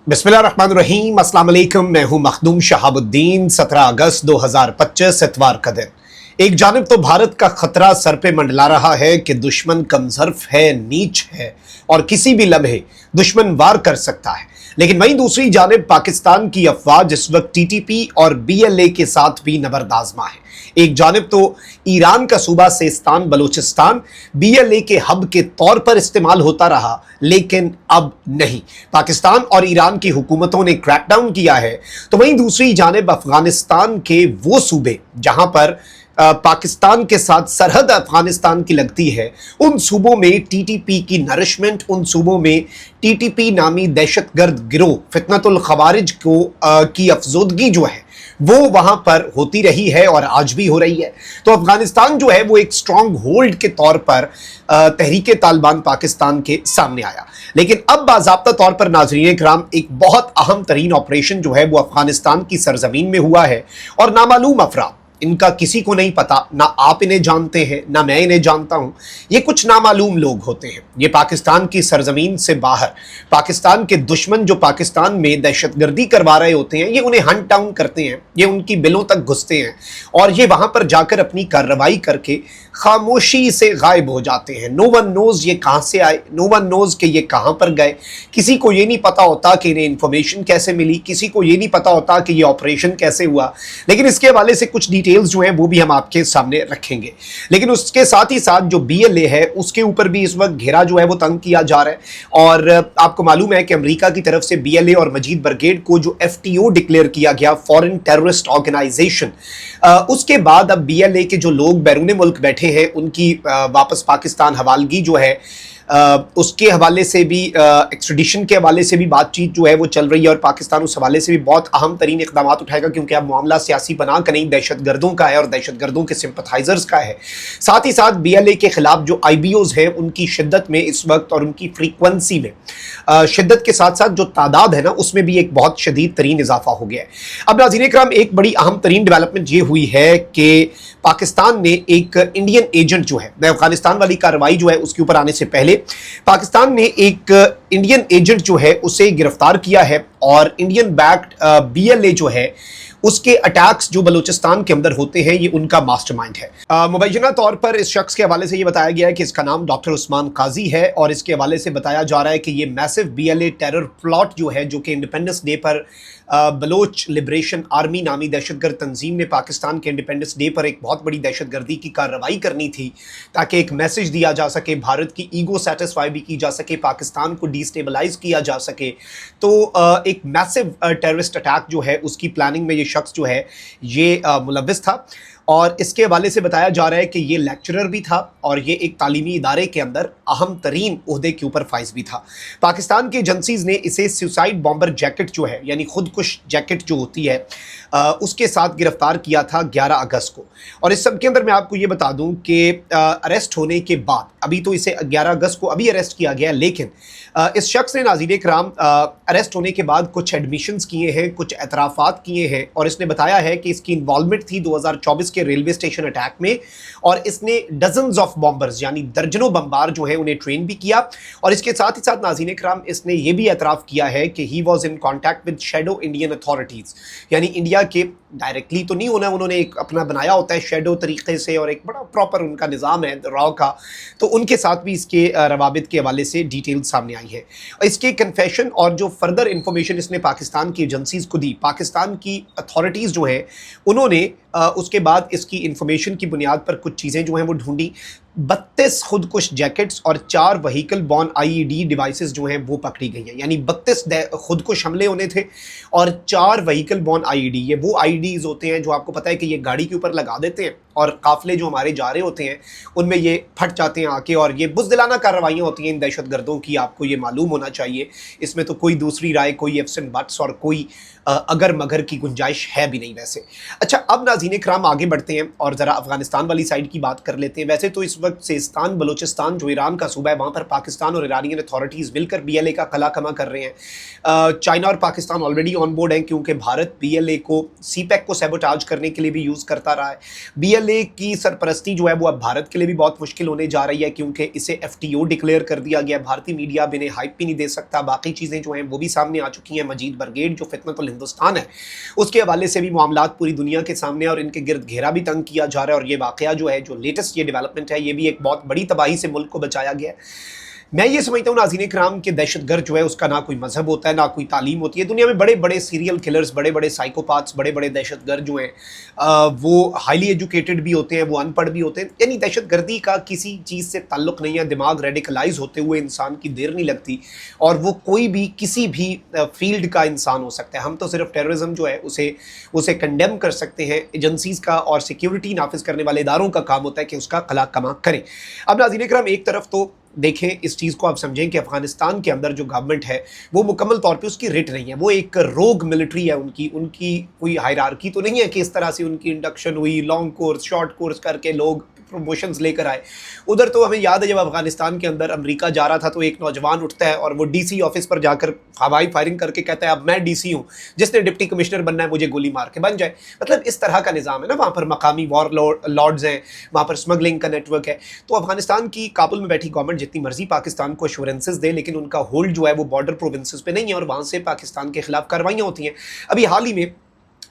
बिस्मिल्लाहिर्रहमानिर्रहीम, अस्सलाम वालेकुम। मैं हूं मखदूम शहाबुद्दीन। 17 अगस्त 2025 इतवार का दिन। एक जानिब तो भारत का खतरा सर पे मंडला रहा है कि दुश्मन कमजर्फ है, नीच है और किसी भी लम्हे दुश्मन वार कर सकता है, लेकिन वहीं दूसरी जानिब पाकिस्तान की अफवाज इस वक्त टीटीपी और बीएलए के साथ भी नबरदाजमा है। एक जानिब तो ईरान का सूबा सिस्तान बलूचिस्तान बीएलए के हब के तौर पर इस्तेमाल होता रहा, लेकिन अब नहीं। पाकिस्तान और ईरान की हुकूमतों ने क्रैकडाउन किया है, तो वहीं दूसरी जानिब अफगानिस्तान के वो सूबे जहां पर पाकिस्तान के साथ सरहद अफगानिस्तान की लगती है, उन सूबों में टीटीपी की नरिशमेंट, उन सूबों में टीटीपी नामी दहशतगर्द गिरोह फितनतुल खवारिज को की अफजोदगी जो है वो वहां पर होती रही है और आज भी हो रही है। तो अफगानिस्तान जो है वो एक स्ट्रॉन्ग होल्ड के तौर पर तहरीके तालिबान पाकिस्तान के सामने आया, लेकिन अब बाज़ाब्ता तौर पर नाज़रीन इकराम एक बहुत अहम तरीन ऑपरेशन जो है वो अफगानिस्तान की सरजमीन में हुआ है और नामालूम अफराद, इनका किसी को नहीं पता, ना आप इन्हें जानते हैं ना मैं इन्हें जानता हूं। ये कुछ नामालूम लोग होते हैं, ये पाकिस्तान की सरजमीन से बाहर पाकिस्तान के दुश्मन जो पाकिस्तान में दहशतगर्दी करवा रहे होते हैं, ये उन्हें हंट डाउन करते हैं, ये उनकी बिलों तक घुसते हैं और ये वहां पर जाकर अपनी कार्रवाई करके खामोशी से गायब हो जाते हैं। नो वन नोज ये कहां से आए, नो वन नोज कि ये कहां पर गए। किसी को ये नहीं पता होता कि इन्हें इंफॉर्मेशन कैसे मिली, किसी को ये नहीं पता होता कि ये ऑपरेशन कैसे हुआ, लेकिन इसके हवाले से कुछ डिटेल्स जो हैं वो भी हम आपके सामने रखेंगे। लेकिन उसके साथ ही साथ जो बीएलए है उसके ऊपर भी इस वक्त घेरा जो है वो तंग किया जा रहा है और आपको मालूम है कि अमेरिका की तरफ से बीएलए और मजीद ब्रिगेड को जो एफटीओ डिक्लेयर किया गया, फॉरेन टेररिस्ट ऑर्गेनाइजेशन, उसके बाद अब बीएलए के जो लोग बैरून मुल्क बैठे हैं उनकी वापस पाकिस्तान हवालगी जो है उसके हवाले से भी, एक्सट्रेडिशन के हवाले से भी बातचीत जो है वो चल रही है और पाकिस्तान उस हवाले से भी बहुत अहम तरीन इकदाम उठाएगा, क्योंकि अब मामला सियासी बना कर नहीं दहशतगर्दों का है और दहशतगर्दों के सिंपथाइजर्स का है। साथ ही साथ बीएलए के खिलाफ जो आईबीओज हैं उनकी शिद्दत में इस वक्त और उनकी फ्रीक्वेंसी में शिद्दत के साथ साथ जो तादाद है ना उसमें भी एक बहुत शदीद तरीन इजाफा हो गया है। अब नाज़रीन इकराम एक बड़ी अहम तरीन डेवलपमेंट ये हुई है कि पाकिस्तान ने एक इंडियन एजेंट जो है, अफगानिस्तान वाली कार्रवाई जो है उसके ऊपर आने से पहले पाकिस्तान ने एक इंडियन एजेंट जो है उसे गिरफ्तार किया है और इंडियन बैक्ड बीएलए जो है उसके अटैक्स जो बलूचिस्तान के अंदर होते हैं ये उनका मास्टरमाइंड है। मुबैना तौर पर इस शख्स के हवाले से ये बताया गया है कि इसका नाम डॉक्टर उस्मान काजी है और इसके हवाले से बताया जा रहा है कि ये मैसिव बीएलए टेरर प्लॉट जो है, जो कि इंडिपेंडेंस डे पर बलोच लिबरेशन आर्मी नामी दहशतगर्द तंजीम ने पाकिस्तान के इंडिपेंडेंस डे पर एक बहुत बड़ी दहशतगर्दी की कार्रवाई करनी थी ताकि एक मैसेज दिया जा सके, भारत की ईगो सेटिस्फाई भी की जा सके, पाकिस्तान को डिस्टेबलाइज किया जा सके। तो एक मैसिव टेररिस्ट अटैक जो है उसकी प्लानिंग में ये शख्स जो है ये मुलव्विस था और इसके हवाले से बताया जा रहा है कि ये लेक्चरर भी था और ये एक तालीमी इदारे के अंदर अहम तरीन ओहदे के ऊपर फाइज भी था। पाकिस्तान के एजेंसीज ने इसे सुसाइड बॉम्बर जैकेट जो है, यानी खुदकुश जैकेट जो होती है, उसके साथ गिरफ्तार किया था 11 अगस्त को। और इस सब के अंदर मैं आपको ये बता दूं कि अरेस्ट होने के बाद, अभी तो इसे 11 अगस्त को अभी अरेस्ट किया गया, लेकिन इस शख्स ने नाज़रीन इकराम अरेस्ट होने के बाद कुछ एडमिशंस किए हैं, कुछ एतराफ़ात किए हैं और इसने बताया है कि इसकी इन्वॉल्वमेंट थी 2024 के रेलवे स्टेशन अटैक में और इसने डजन्स ऑफ बॉम्बर्स यानी दर्जनों बमबार जो हैं उन्हें ट्रेन भी किया। और इसके साथ ही साथ नाज़रीन इकराम इसने ये भी एतराफ़ किया है कि he was in contact with shadow Indian authorities, यानी इंडिया के डायरेक्टली तो नहीं होना, उन्होंने एक अपना बनाया होता है शैडो तरीके से और एक बड़ा प्रॉपर उनका निज़ाम है रॉ का, तो उनके साथ भी इसके रवाबित के हवाले से डिटेल सामने आई है। इसके कन्फेशन और जो फर्दर इंफॉर्मेशन इसने पाकिस्तान की एजेंसीज को दी, पाकिस्तान की अथॉरिटीज़ जो हैं उन्होंने उसके बाद इसकी इंफॉर्मेशन की बुनियाद पर कुछ चीज़ें जो हैं वो ढूंढी। 32 खुदकुश जैकेट्स और 4 व्हीकल बॉर्न आईईडी डिवाइसेस जो हैं वो पकड़ी गई हैं, यानी 32 खुदकुश हमले होने थे और 4 व्हीकल बॉर्न आईईडी। ये वो आईईडीज़ होते हैं जो आपको पता है कि ये गाड़ी के ऊपर लगा देते हैं और काफिले जो हमारे जा रहे होते हैं उनमें ये फट जाते हैं आके, और ये बुज़दिलाना कार्रवाइयाँ होती हैं इन दहशतगर्दों की, आपको ये मालूम होना चाहिए। इसमें तो कोई दूसरी राय, कोई एफ्स एंड बट्स और कोई अगर मगर की गुंजाइश है भी नहीं वैसे। अच्छा, अब नाज़रीन इकराम आगे बढ़ते हैं और ज़रा अफगानिस्तान वाली साइड की बात कर लेते हैं। वैसे तो इस वक्त सिस्तान बलूचिस्तान जो ईरान का सूबा है वहाँ पर पाकिस्तान और ईरानियन अथॉरिटीज़ मिलकर बीएलए का कला कमा कर रहे हैं। चाइना और पाकिस्तान ऑलरेडी ऑन बोर्ड हैं क्योंकि भारत बीएलए को सीपैक को सैबोटाज करने के लिए भी यूज़ करता रहा है। बीएलए معاملے کی سرپرستی جو ہے وہ اب بھارت کے لیے بھی بہت مشکل ہونے جا رہی ہے، کیونکہ اسے FTO ڈکلیئر کر دیا گیا. بھارتی میڈیا اب انہیں ہائپ بھی نہیں دے سکتا. باقی چیزیں جو ہیں وہ بھی سامنے آ چکی ہیں. مجید برگیڈ جو فتنۃ الہندوستان ہے اس کے حوالے سے بھی معاملات پوری دنیا کے سامنے اور ان کے گرد گھیرا بھی تنگ کیا جا رہا ہے. اور یہ واقعہ جو ہے، جو لیٹسٹ یہ ڈیولپمنٹ ہے، یہ بھی ایک بہت بڑی تباہی سے ملک کو بچایا گیا ہے. میں یہ سمجھتا ہوں ناظرین کرام کہ دہشت گرد جو ہے اس کا نہ کوئی مذہب ہوتا ہے، نہ کوئی تعلیم ہوتی ہے. دنیا میں بڑے بڑے سیریل کلرز، بڑے بڑے سائیکوپاتھس، بڑے بڑے دہشت گرد جو ہیں وہ ہائیلی ایجوکیٹڈ بھی ہوتے ہیں، وہ ان پڑھ بھی ہوتے ہیں. یعنی دہشت گردی کا کسی چیز سے تعلق نہیں ہے. دماغ ریڈیکلائز ہوتے ہوئے انسان کی دیر نہیں لگتی، اور وہ کوئی بھی کسی بھی فیلڈ کا انسان ہو سکتا ہے. ہم تو صرف ٹیررزم جو ہے اسے کنڈیم کر سکتے ہیں. ایجنسیز کا اور سیکیورٹی نافذ کرنے والے اداروں کا کام ہوتا ہے کہ اس کا خلا کما کریں. اب ناظرین کرام ایک طرف تو دیکھیں اس چیز کو، آپ سمجھیں کہ افغانستان کے اندر جو گورنمنٹ ہے وہ مکمل طور پہ اس کی رٹ نہیں ہے. وہ ایک روگ ملٹری ہے. ان کی کوئی ہائرارکی تو نہیں ہے کہ اس طرح سے ان کی انڈکشن ہوئی، لانگ کورس شارٹ کورس کر کے لوگ پروموشنز لے کر آئے. ادھر تو ہمیں یاد ہے جب افغانستان کے اندر امریکہ جا رہا تھا تو ایک نوجوان اٹھتا ہے اور وہ DC آفس پر جا کر ہوائی فائرنگ کر کے کہتا ہے اب میں DC ہوں، جس نے ڈپٹی کمشنر بننا ہے مجھے گولی مار کے بن جائے. مطلب اس طرح کا نظام ہے نا. وہاں پر مقامی وار لارڈز ہیں، وہاں پر اسمگلنگ کا نیٹ ورک ہے. تو افغانستان کی کابل میں بیٹھی گورنمنٹ جتنی مرضی پاکستان کو ایشورنسز دے، لیکن ان کا ہولڈ جو ہے وہ بارڈر پروونسز پہ نہیں ہے، اور وہاں سے پاکستان کے خلاف کاروائیاں ہوتی ہیں. ابھی حال ہی میں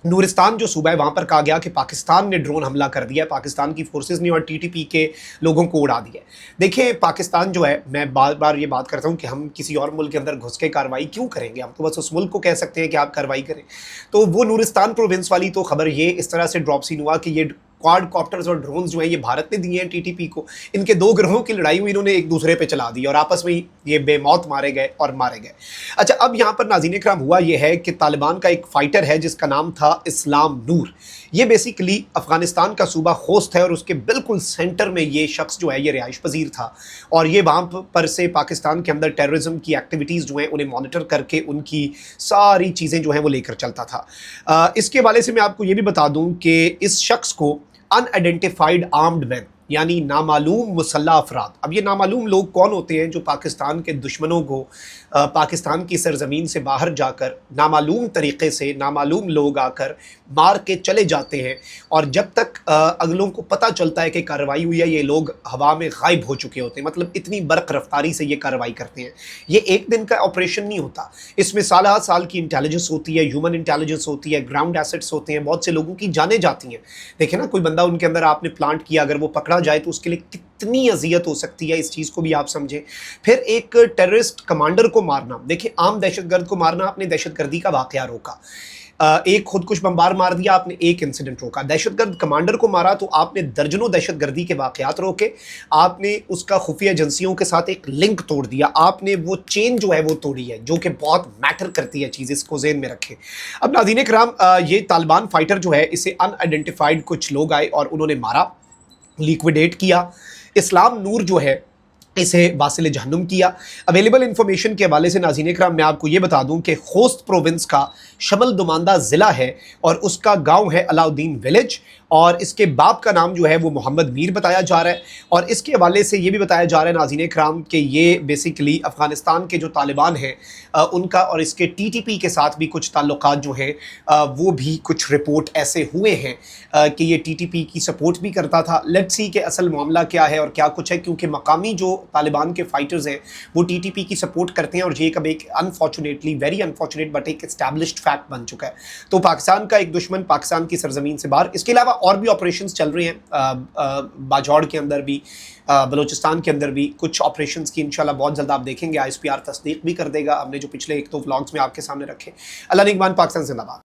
نورستان جو صوبہ ہے وہاں پر کہا گیا کہ پاکستان نے ڈرون حملہ کر دیا ہے، پاکستان کی فورسز نے، اور TTP کے لوگوں کو اڑا دیا ہے. دیکھیں پاکستان جو ہے، میں بار بار یہ بات کرتا ہوں کہ ہم کسی اور ملک کے اندر گھس کے کارروائی کیوں کریں گے؟ ہم تو بس اس ملک کو کہہ سکتے ہیں کہ آپ کارروائی کریں. تو وہ نورستان پروونس والی تو خبر یہ اس طرح سے ڈراپ سین ہوا کہ یہ کوارڈ کاپٹرز اور ڈرونز جو ہیں یہ بھارت نے دیے ہیں TTP کو. ان کے دو گروہوں کی لڑائی ہوئی، انہوں نے ایک دوسرے پہ چلا دی اور آپس میں یہ بے موت مارے گئے اور مارے گئے. اچھا اب یہاں پر ناظرین کرام ہوا یہ ہے کہ طالبان کا ایک فائٹر ہے جس کا نام تھا اسلام نور. یہ بیسیکلی افغانستان کا صوبہ خوست ہے اور اس کے بالکل سینٹر میں یہ شخص جو ہے یہ رہائش پذیر تھا، اور یہ وہاں پر سے پاکستان کے اندر ٹیررزم کی ایکٹیویٹیز جو ہیں انہیں مانیٹر کر کے ان کی ساری چیزیں جو ہیں وہ لے کر چلتا تھا. اس کے حوالے سے میں آپ کو یہ بھی بتا دوں کہ اس شخص کو ان آئیڈینٹیفائڈ آرمڈ مین، یعنی نامعلوم مسلح افراد. اب یہ نامعلوم لوگ کون ہوتے ہیں؟ جو پاکستان کے دشمنوں کو پاکستان کی سرزمین سے باہر جا کر نامعلوم طریقے سے نامعلوم لوگ آ کر مار کے چلے جاتے ہیں، اور جب تک اگلوں کو پتہ چلتا ہے کہ کارروائی ہوئی ہے یہ لوگ ہوا میں غائب ہو چکے ہوتے ہیں. مطلب اتنی برق رفتاری سے یہ کارروائی کرتے ہیں. یہ ایک دن کا آپریشن نہیں ہوتا، اس میں سالہ سال کی انٹیلیجنس ہوتی ہے، ہیومن انٹیلیجنس ہوتی ہے، گراؤنڈ ایسٹس ہوتے ہیں، بہت سے لوگوں کی جانیں جاتی ہیں. دیکھیں نا کوئی بندہ ان کے اندر آپ نے پلانٹ کیا، اگر وہ پکڑا جائے تو اس کے لیے کتنی اذیت ہو سکتی ہے، اس چیز کو بھی آپ سمجھیں. پھر ایک ٹیررسٹ کمانڈر کو مارنا، دیکھیں عام دہشت گرد کو مارنا آپ نے دہشت گردی کا واقعہ روکا، ایک خودکش بمبار مار دیا آپ نے، ایک انسیڈنٹ روکا. دہشت گرد کمانڈر کو مارا تو آپ نے درجنوں دہشت گردی کے واقعات روکے. آپ نے اس کا خفیہ ایجنسیوں کے ساتھ ایک لنک توڑ دیا، آپ نے وہ چین جو ہے وہ توڑی ہے، جو کہ بہت میٹر کرتی ہے چیز، اس کو ذہن میں رکھیں. اب ناظرین کرام یہ طالبان فائٹر جو ہے اسے ان آئیڈینٹیفائڈ کچھ لوگ آئے اور انہوں نے مارا، لیکویڈیٹ کیا. اسلام نور جو ہے اسے واصل جہنم کیا. اویلیبل انفارمیشن کے حوالے سے ناظرین کرام میں آپ کو یہ بتا دوں کہ خوست پروونس کا شمال دماندہ ضلع ہے اور اس کا گاؤں ہے علاؤ الدین ولیج، اور اس کے باپ کا نام جو ہے وہ محمد میر بتایا جا رہا ہے. اور اس کے حوالے سے یہ بھی بتایا جا رہا ہے ناظرین کرام کہ یہ بیسیکلی افغانستان کے جو طالبان ہیں ان کا اور اس کے TTP کے ساتھ بھی کچھ تعلقات جو ہیں وہ بھی کچھ رپورٹ ایسے ہوئے ہیں کہ یہ TTP کی سپورٹ بھی کرتا تھا. لیٹس سی کہ اصل معاملہ کیا ہے اور کیا کچھ ہے، کیونکہ مقامی جو طالبان کے فائٹرز ہیں وہ TTP کی سپورٹ کرتے ہیں، اور یہ کب ایک انفارچونیٹلی ویری انفارچونیٹ بٹ ایک اسٹیبلشڈ فیکٹ بن چکا ہے. تو پاکستان کا ایک دشمن پاکستان کی سرزمین سے باہر. اس کے علاوہ اور بھی آپریشنز چل رہے ہیں، باجوڑ کے اندر بھی، بلوچستان کے اندر بھی کچھ آپریشنز کی انشاءاللہ بہت جلد آپ دیکھیں گے. ISPR تصدیق بھی کر دے گا، ہم نے جو پچھلے ایک دو ولاگز میں آپ کے سامنے رکھے. اللہ نگہبان. پاکستان زندہ باد.